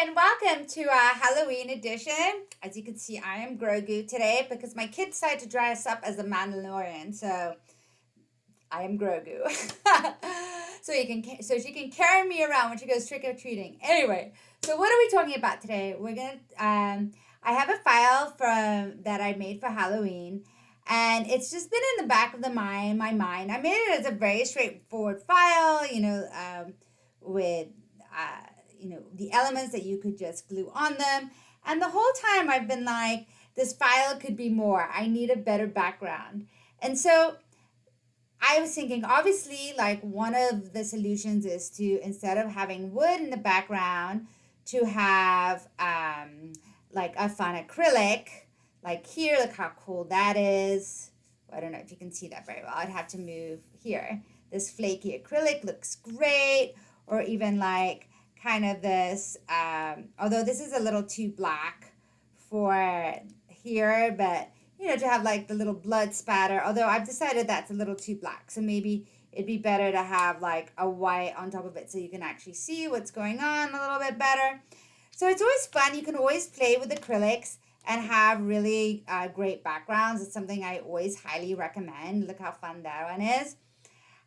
and welcome to our Halloween edition. As you can see, I am Grogu today because my kids decided to dress up as the Mandalorian, so I am Grogu. so she can carry me around when she goes trick or treating. Anyway, so what are we talking about today? We're gonna I have a file from that I made for Halloween, and it's just been in the back of my mind. I made it as a very straightforward file, with the elements that you could just glue on them. And the whole time I've been like, this file could be more. I need a better background. And so I was thinking, obviously, like one of the solutions is to, instead of having wood in the background, to have like a fun acrylic. Like here, look how cool that is. I don't know if you can see that very well. I'd have to move here. This flaky acrylic looks great. Or even like kind of this, although this is a little too black for here, but to have like the little blood spatter, although I've decided that's a little too black. So maybe it'd be better to have like a white on top of it so you can actually see what's going on a little bit better. So it's always fun. You can always play with acrylics and have really great backgrounds. It's something I always highly recommend. Look how fun that one is.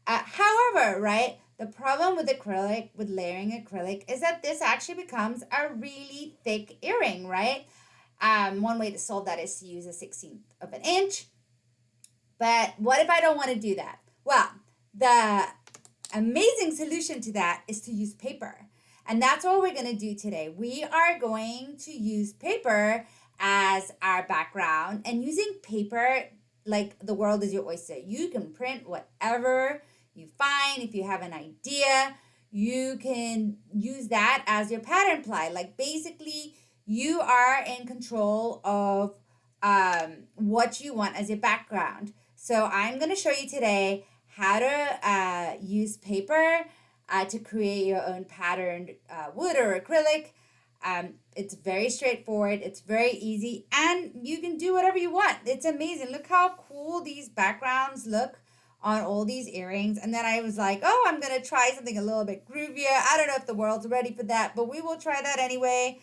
However, right, the problem with acrylic, with layering acrylic, is that this actually becomes a really thick earring, right? One way to solve that is to use a 1/16 of an inch. But what if I don't want to do that? Well, the amazing solution to that is to use paper. And that's what we're going to do today. We are going to use paper as our background, and using paper, like the world is your oyster. You can print whatever you find. If you have an idea, you can use that as your pattern ply. Like basically, you are in control of what you want as your background. So I'm going to show you today how to use paper to create your own patterned wood or acrylic. It's very straightforward. It's very easy, and you can do whatever you want. It's amazing. Look how cool these backgrounds look on all these earrings. And then I was like, oh, I'm going to try something a little bit groovier. I don't know if the world's ready for that, but we will try that anyway.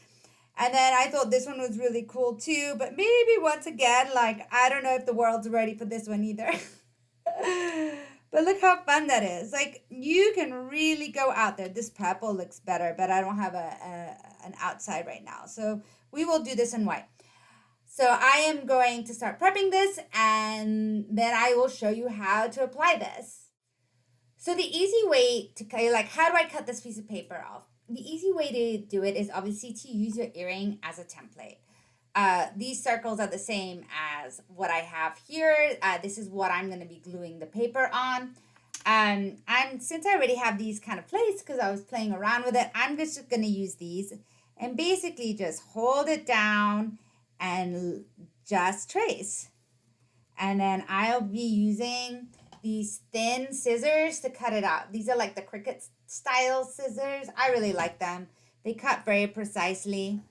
And then I thought this one was really cool too, but maybe once again, like, I don't know if the world's ready for this one either. But look how fun that is. Like, you can really go out there. This purple looks better, but I don't have an outside right now. So we will do this in white. So I am going to start prepping this, and then I will show you how to apply this. So the easy way to, like, how do I cut this piece of paper off? The easy way to do it is obviously to use your earring as a template. These circles are the same as what I have here. This is what I'm going to be gluing the paper on. Since I already have these kind of placed because I was playing around with it, I'm just going to use these and basically just hold it down and just trace. And then I'll be using these thin scissors to cut it out. These are like the Cricut style scissors. I really like them. They cut very precisely.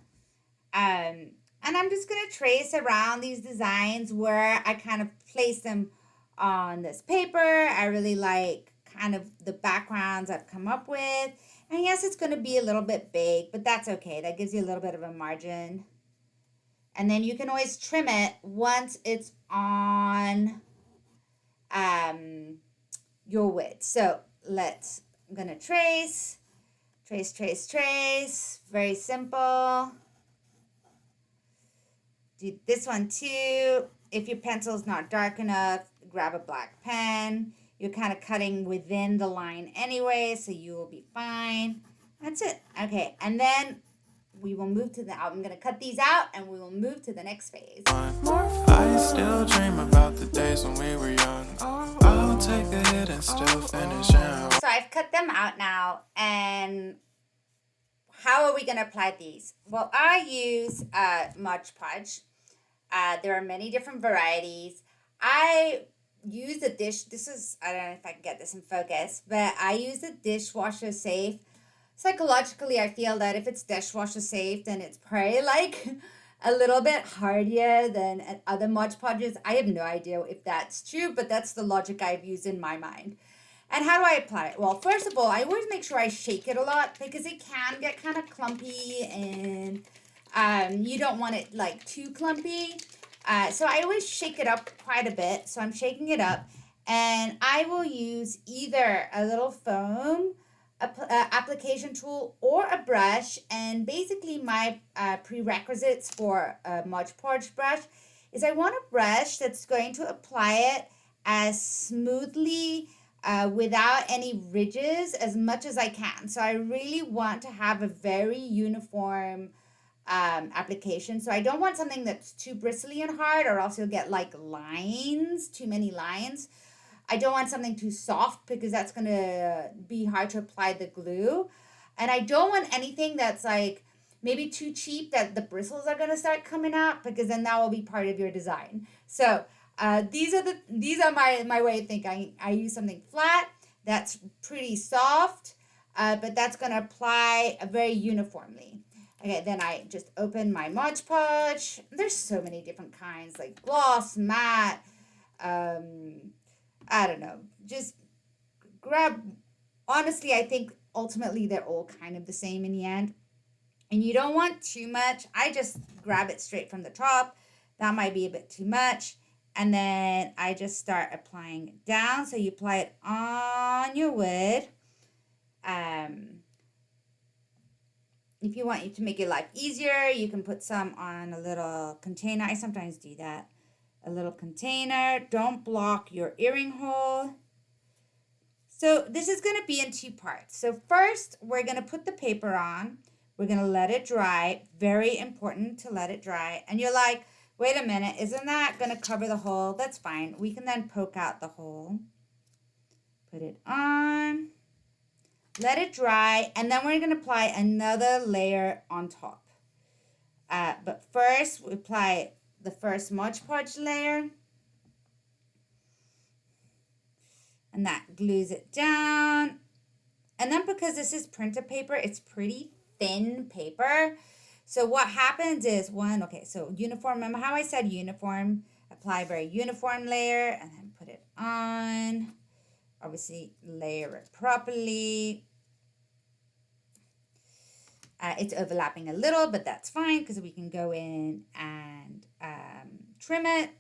And I'm just going to trace around these designs where I kind of place them on this paper. I really like kind of the backgrounds I've come up with. And yes, it's going to be a little bit big, but that's okay. That gives you a little bit of a margin. And then you can always trim it once it's on your width. So I'm going to trace. Very simple. Do this one too. If your pencil's not dark enough, grab a black pen. You're kind of cutting within the line anyway, so you will be fine. That's it. Okay, and then we will move to I'm going to cut these out, and we will move to the next phase. I still dream about the days when we were young. I'll take a hit and still finish. So I've cut them out now, and how are we going to apply these? Well, I use Mod Podge. There are many different varieties. I use a dish. I don't know if I can get this in focus, but I use a dishwasher safe. Psychologically, I feel that if it's dishwasher safe, then it's probably like a little bit hardier than other Mod Podges. I have no idea if that's true, but that's the logic I've used in my mind. And how do I apply it? Well, first of all, I always make sure I shake it a lot because it can get kind of clumpy and you don't want it like too clumpy. So I always shake it up quite a bit. So I'm shaking it up and I will use either a little foam application tool or a brush. And basically my prerequisites for a Mod Podge brush is I want a brush that's going to apply it as smoothly without any ridges as much as I can. So I really want to have a very uniform application. So I don't want something that's too bristly and hard or else you'll get like lines, too many lines. I don't want something too soft because that's going to be hard to apply the glue. And I don't want anything that's like maybe too cheap that the bristles are going to start coming out because then that will be part of your design. So these are my way of thinking. I use something flat that's pretty soft, but that's going to apply very uniformly. Okay, then I just open my Mod Podge. There's so many different kinds like gloss, matte, I don't know. Just grab, honestly, I think ultimately they're all kind of the same in the end. And you don't want too much. I just grab it straight from the top. That might be a bit too much. And then I just start applying it down. So you apply it on your wood. If you want to make your life easier, you can put some on a little container. I sometimes do that. A little container. Don't block your earring hole. So this is going to be in two parts. So first, we're going to put the paper on. We're going to let it dry. Very important to let it dry. And you're like, wait a minute, isn't that going to cover the hole? That's fine. We can then poke out the hole. Put it on. Let it dry. And then we're going to apply another layer on top. But first, we apply the first Mod Podge layer. And that glues it down. And then because this is printer paper, it's pretty thin paper. So what happens is so uniform, remember how I said uniform? Apply a very uniform layer and then put it on. Obviously, layer it properly. It's overlapping a little, but that's fine because we can go in and trim it.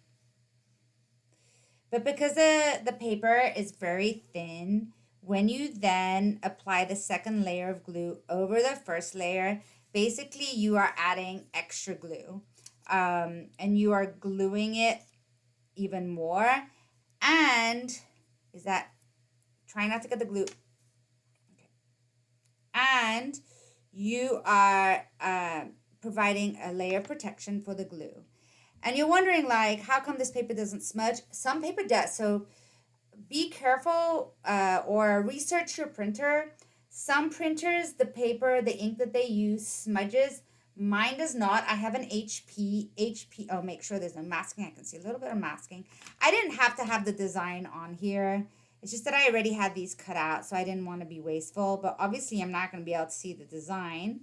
But because the paper is very thin, when you then apply the second layer of glue over the first layer, basically you are adding extra glue. And you are gluing it even more. And try not to get the glue. Okay. And you are providing a layer of protection for the glue. And you're wondering, like, how come this paper doesn't smudge? Some paper does. So be careful or research your printer. Some printers, the paper, the ink that they use smudges. Mine does not. I have an HP. Oh, make sure there's no masking. I can see a little bit of masking. I didn't have to have the design on here. It's just that I already had these cut out, so I didn't want to be wasteful. But obviously, I'm not going to be able to see the design.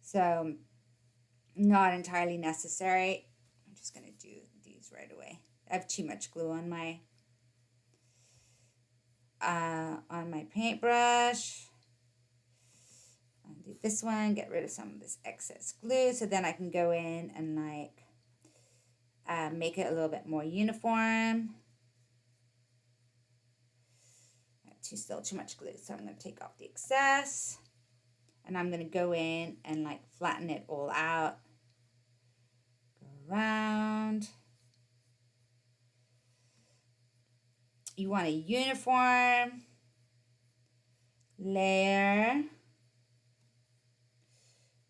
So, not entirely necessary. I'm just going to do these right away. I have too much glue on my paintbrush. I'll do this one, get rid of some of this excess glue, so then I can go in and make it a little bit more uniform. Still too much glue, so I'm going to take off the excess, and I'm going to go in and flatten it all out. Go around. You want a uniform layer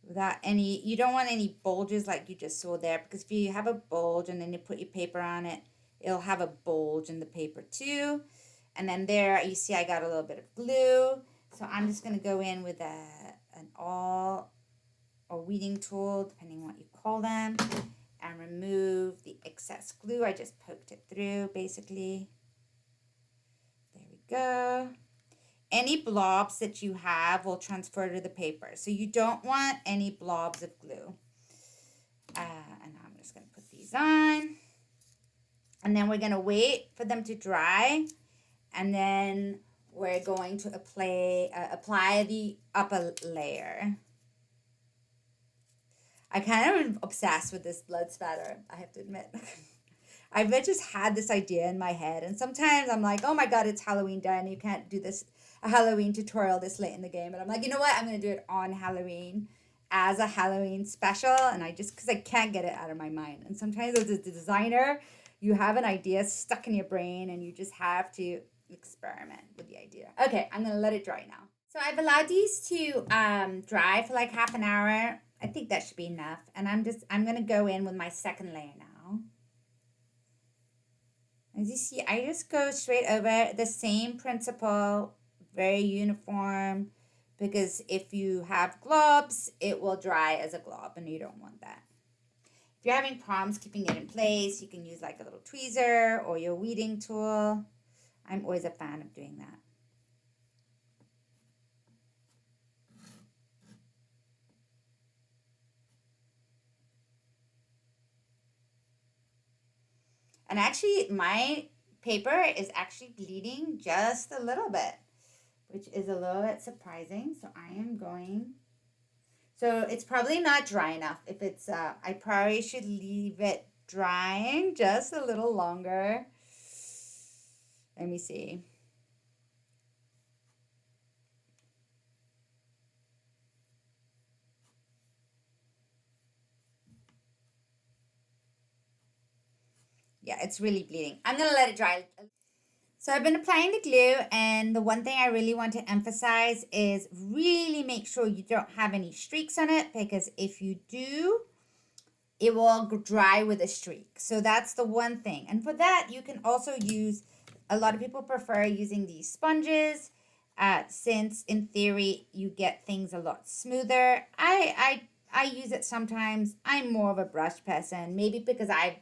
without any, you don't want any bulges like you just saw there, because if you have a bulge and then you put your paper on it, it'll have a bulge in the paper too. And then there, you see I got a little bit of glue. So I'm just going to go in with an awl or weeding tool, depending on what you call them, and remove the excess glue. I just poked it through, basically. There we go. Any blobs that you have will transfer to the paper. So you don't want any blobs of glue. And I'm just going to put these on. And then we're going to wait for them to dry. And then we're going to apply the upper layer. I kind of am obsessed with this blood spatter, I have to admit. I've just had this idea in my head, and sometimes I'm like, oh my god, it's Halloween day, and you can't do a Halloween tutorial this late in the game. But I'm like, you know what? I'm going to do it on Halloween as a Halloween special, and because I can't get it out of my mind. And sometimes as a designer, you have an idea stuck in your brain, and you just have to experiment with the idea. Okay, I'm going to let it dry now. So I've allowed these to dry for like half an hour. I think that should be enough. And I'm going to go in with my second layer now. As you see, I just go straight over the same principle, very uniform, because if you have globs, it will dry as a glob, and you don't want that. If you're having problems keeping it in place, you can use like a little tweezer or your weeding tool. I'm always a fan of doing that. And actually, my paper is actually bleeding just a little bit, which is a little bit surprising. So I am going... So it's probably not dry enough. If it's, I probably should leave it drying just a little longer. Let me see. Yeah, it's really bleeding. I'm going to let it dry. So I've been applying the glue, and the one thing I really want to emphasize is really make sure you don't have any streaks on it, because if you do, it will dry with a streak. So that's the one thing. And for that, you can also use, a lot of people prefer using these sponges, since in theory you get things a lot smoother. I use it sometimes. I'm more of a brush person, maybe because I've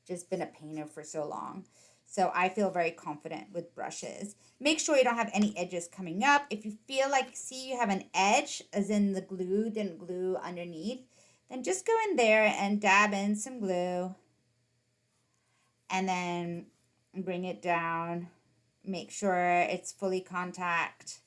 just been a painter for so long. So I feel very confident with brushes. Make sure you don't have any edges coming up. If you feel like, see you have an edge, as in the glue didn't glue underneath, then just go in there and dab in some glue. And then bring it down. Make sure it's fully contact.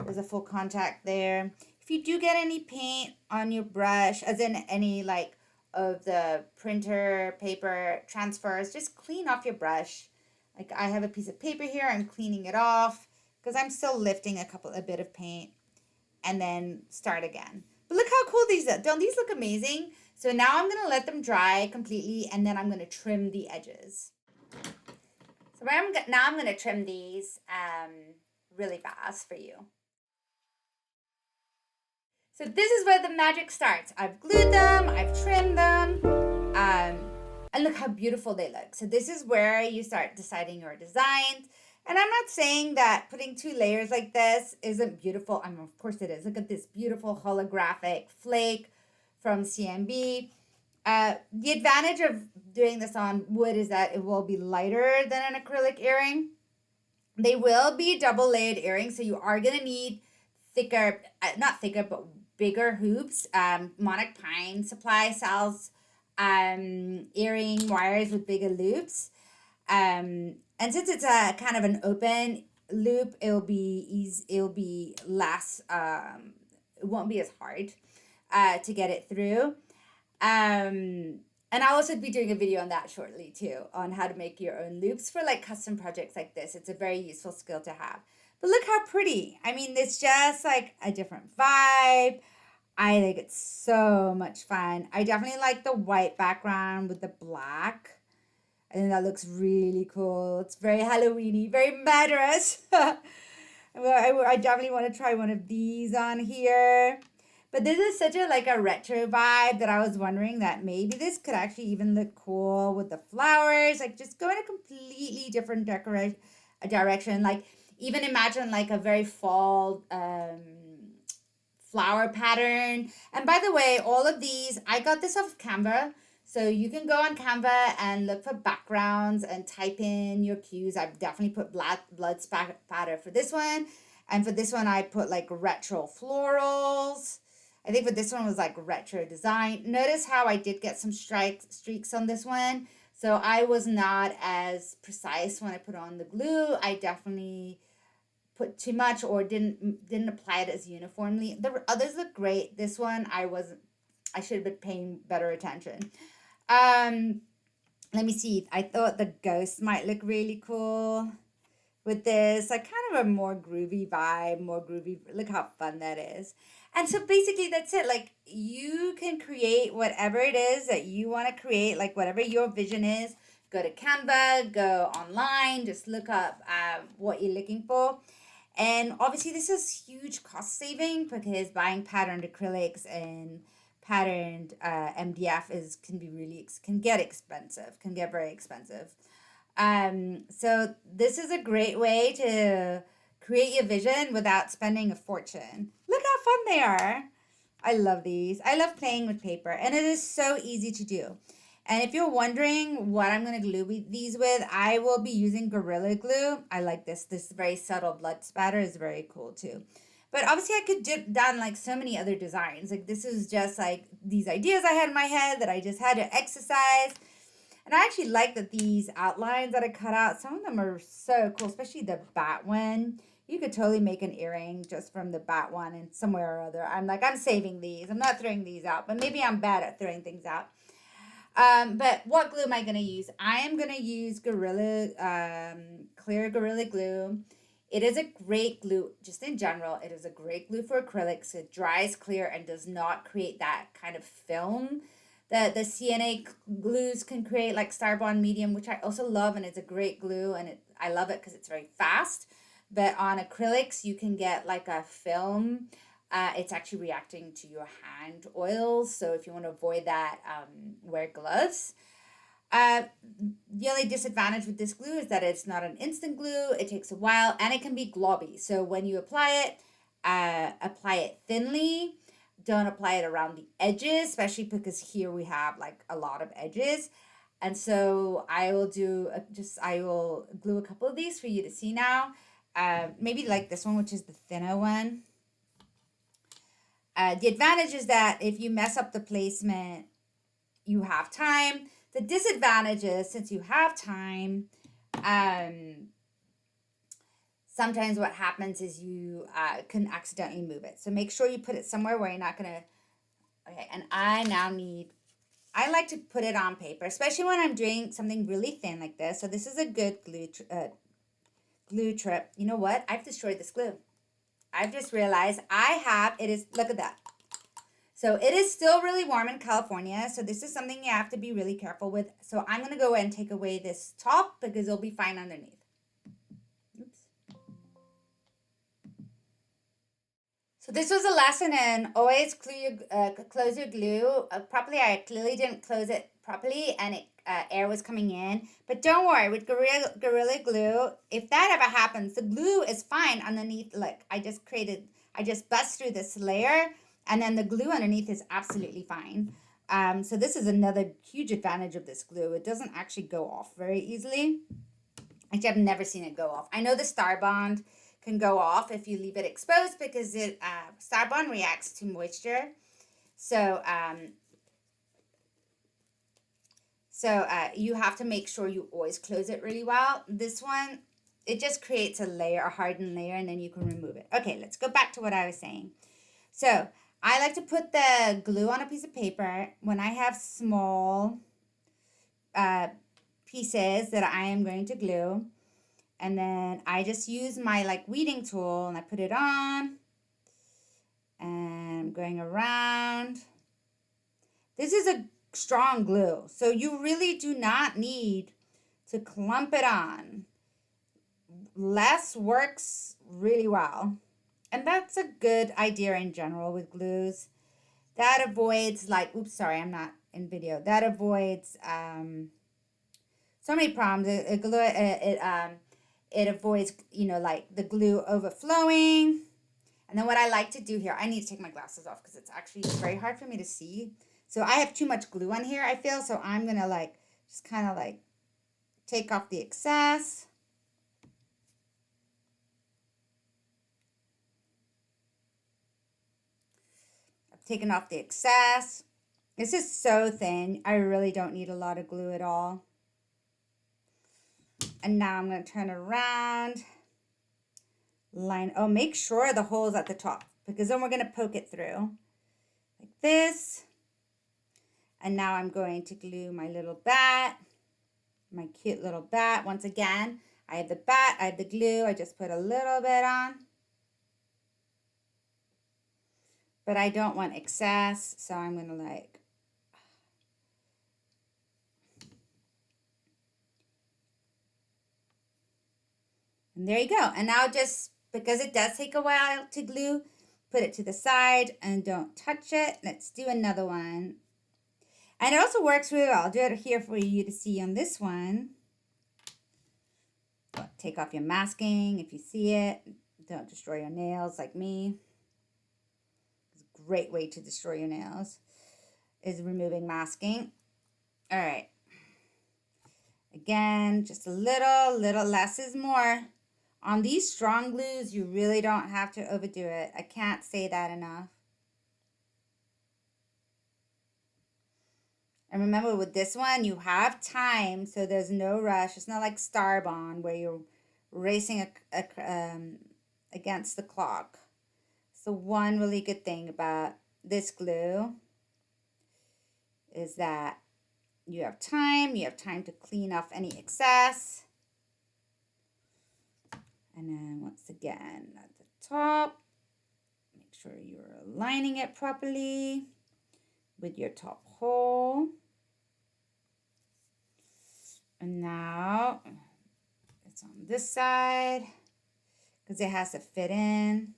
There's a full contact there. If you do get any paint on your brush, as in any like of the printer paper transfers, just clean off your brush. Like I have a piece of paper here, I'm cleaning it off because I'm still lifting a bit of paint, and then start again. But look how cool these are. Don't these look amazing? So now I'm gonna let them dry completely, and then I'm gonna trim the edges. So now I'm gonna trim these really fast for you. So this is where the magic starts. I've glued them, I've trimmed them, and look how beautiful they look. So this is where you start deciding your designs. And I'm not saying that putting 2 layers like this isn't beautiful. I mean, of course it is. Look at this beautiful holographic flake from CMB. The advantage of doing this on wood is that it will be lighter than an acrylic earring. They will be double layered earrings, so you are going to need thicker, not thicker, but bigger hoops. Monarch Pine Supply sells earring wires with bigger loops. And since it's a kind of an open loop, it'll be less, it won't be as hard to get it through. And I'll also be doing a video on that shortly too, on how to make your own loops for like custom projects like this. It's a very useful skill to have. But look how pretty. I mean, it's just like a different vibe. I think it's so much fun. I definitely like the white background with the black. I think that looks really cool. It's very Halloween-y, very murderous. I definitely want to try one of these on here. But this is such a like a retro vibe that I was wondering that maybe this could actually even look cool with the flowers. Like just go in a completely different direction. Like even imagine like a very fall flower pattern. And by the way, all of these, I got this off of Canva. So you can go on Canva and look for backgrounds and type in your cues. I've definitely put blood spatter for this one. And for this one, I put like retro florals. I think for this one was like retro design. Notice how I did get some streaks on this one. So I was not as precise when I put on the glue. I definitely put too much or didn't apply it as uniformly. The others look great. This one I should have been paying better attention. Um, Let me see. I thought the ghost might look really cool with this, like kind of a more groovy vibe, more groovy. Look how fun that is. And so basically that's it. Like you can create whatever it is that you want to create, like whatever your vision is. Go to Canva, go online, just look up what you're looking for. And obviously this is huge cost saving because buying patterned acrylics and patterned MDF can get expensive, can get very expensive. So this is a great way to create your vision without spending a fortune. Look how fun they are. I love these. I love playing with paper and it is so easy to do. And if you're wondering what I'm going to glue these with, I will be using Gorilla Glue. I like this. This very subtle blood spatter is very cool too. But obviously I could dip down like so many other designs. Like this is just like these ideas I had in my head that I just had to exercise. And I actually like that these outlines that I cut out, some of them are so cool, especially the bat one. You could totally make an earring just from the bat one and somewhere or other. I'm saving these. I'm not throwing these out, but maybe I'm bad at throwing things out. But what glue am I going to use? I am going to use clear Gorilla Glue. It is a great glue, just in general. It is a great glue for acrylics. It dries clear and does not create that kind of film that the CNA glues can create, like Starbond Medium, which I also love, and it's a great glue, and I love it because it's very fast. But on acrylics, you can get like a film. It's actually reacting to your hand oils, so if you want to avoid that, wear gloves. The only disadvantage with this glue is that it's not an instant glue. It takes a while, and it can be globby. So when you apply it thinly. Don't apply it around the edges, especially because here we have like a lot of edges. And so I will glue a couple of these for you to see now. Maybe like this one, which is the thinner one. The advantage is that if you mess up the placement, you have time. The disadvantage is since you have time, sometimes what happens is you can accidentally move it. So make sure you put it somewhere where you're not going to... Okay, and I like to put it on paper, especially when I'm doing something really thin like this. So this is a good glue trip. You know what? I've destroyed this glue. I've just realized look at that. So it is still really warm in California. So this is something you have to be really careful with. So I'm going to go and take away this top because it'll be fine underneath. So this was a lesson in always close your glue properly. I clearly didn't close it properly and air was coming in. But don't worry, with Gorilla Glue, if that ever happens, the glue is fine underneath. Look, I just bust through this layer and then the glue underneath is absolutely fine. So this is another huge advantage of this glue. It doesn't actually go off very easily. Actually, I've never seen it go off. I know the Starbond can go off if you leave it exposed because Starbond reacts to moisture. So you have to make sure you always close it really well. This one, it just creates a hardened layer, and then you can remove it. Okay, let's go back to what I was saying. So I like to put the glue on a piece of paper when I have small pieces that I am going to glue. And then I just use my weeding tool and I put it on and I'm going around. This is a strong glue, so you really do not need to clump it on. Less works really well. And that's a good idea in general with glues. That avoids oops, sorry, I'm not in video. That avoids so many problems. It avoids, the glue overflowing. And then what I like to do here, I need to take my glasses off because it's actually very hard for me to see. So I have too much glue on here, I feel. So I'm going to just kind of take off the excess. I've taken off the excess. This is so thin. I really don't need a lot of glue at all. And now I'm going to turn around line. Oh, make sure the hole is at the top, because then we're going to poke it through like this. And now I'm going to glue my little bat, my cute little bat. Once again, I have the bat, I have the glue. I just put a little bit on. But I don't want excess, so I'm going to like, and there you go. And now just, because it does take a while to glue, put it to the side and don't touch it. Let's do another one. And it also works really well. I'll do it here for you to see on this one. Take off your masking if you see it. Don't destroy your nails like me. It's a great way to destroy your nails, is removing masking. All right. Again, just a little less is more. On these strong glues, you really don't have to overdo it. I can't say that enough. And remember, with this one, you have time, so there's no rush. It's not like Starbond where you're racing against the clock. So one really good thing about this glue is that you have time to clean off any excess. And then once again, at the top, make sure you're aligning it properly with your top hole. And now it's on this side because it has to fit in.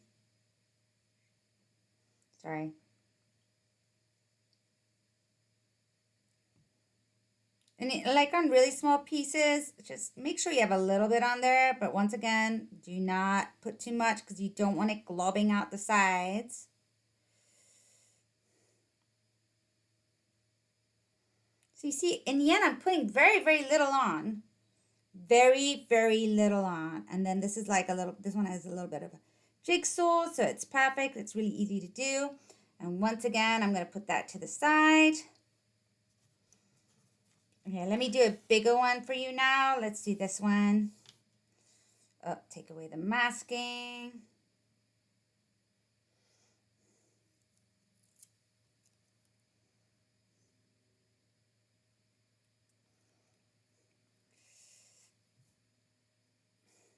Sorry. And like on really small pieces, just make sure you have a little bit on there. But once again, do not put too much because you don't want it globbing out the sides. So you see, in the end, I'm putting very little on. Very little on. And then this is like this one has a little bit of a jigsaw, so it's perfect. It's really easy to do. And once again, I'm going to put that to the side. Okay, let me do a bigger one for you now. Let's do this one. Oh, take away the masking.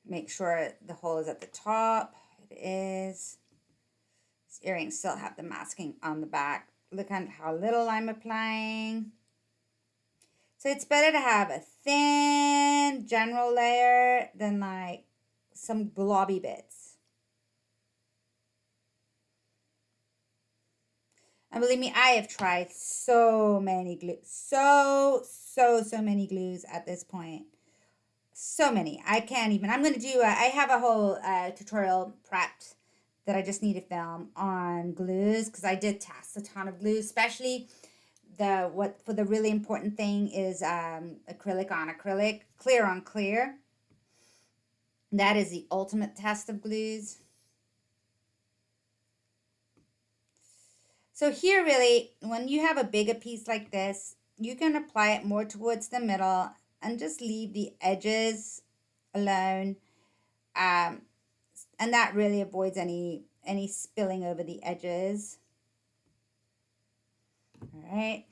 Make sure the hole is at the top. It is. These earrings still have the masking on the back. Look at how little I'm applying. So it's better to have a thin general layer than like some globby bits. And believe me, I have tried so many glues, so many glues at this point. So many. I can't even. I'm going to do, I have a whole tutorial prepped that I just need to film on glues because I did test a ton of glues, especially for the really important thing is acrylic on acrylic, clear on clear. That is the ultimate test of glues. So here really, when you have a bigger piece like this, you can apply it more towards the middle and just leave the edges alone. And that really avoids any spilling over the edges. All right.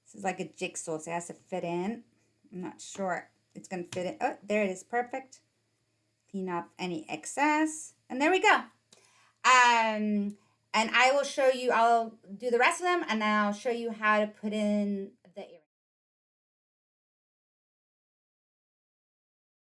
This is like a jigsaw, so it has to fit in. I'm not sure it's going to fit in. Oh, there it is. Perfect. Clean off any excess. And there we go. And I will show you, I'll do the rest of them, and then I'll show you how to put in